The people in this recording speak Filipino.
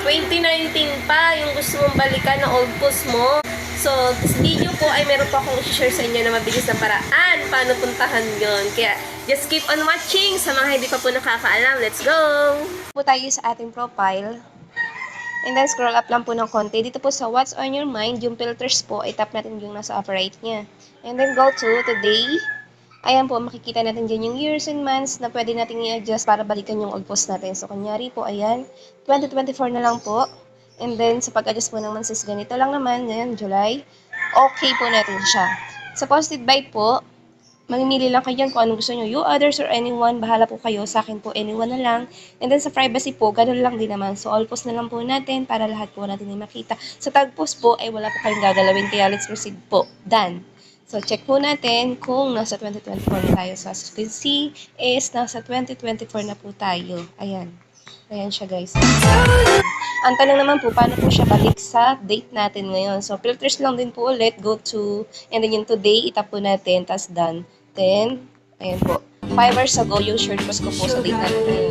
2019 pa yung gusto mong balikan na old post mo. So, this video po ay meron po akong i-share sa inyo na mabilis na paraan paano puntahan yon. Kaya, just keep on watching sa mga hindi pa po nakakaalam. Let's go! Po tayo sa ating profile. And then, scroll up lang po ng konti. Dito po sa What's on your mind, yung filters po, i-tap natin yung nasa upper right niya. And then, go to today. Ayan po, makikita natin dyan yung years and months na pwede natin i-adjust para balikan yung old post natin. So, kunyari po, ayan, 2024 na lang po. And then, sa pag-adjust po ng months is ganito lang naman, ayan, July. Okay po natin siya. Sa posted by po, mamimili lang kayo dyan kung anong gusto nyo. You, others, or anyone, bahala po kayo. Sa akin po, anyone na lang. And then, sa privacy po, ganun lang din naman. So, all post na lang po natin para lahat po natin ay makita. Sa tag post po, ay wala po kayong gagalawin. Kaya, let's proceed po. Done. So, check po natin kung nasa 2024 na tayo. So, as you can see, is nasa 2024 na po tayo. Ayan. Ayan siya, guys. Ang tanong naman po, paano po siya balik sa date natin ngayon? So, filters lang din po ulit. Go to, and then yung today, itap po natin, tas done. Then, ayan po. 5 hours ago, yung short post ko po sa date natin ngayon.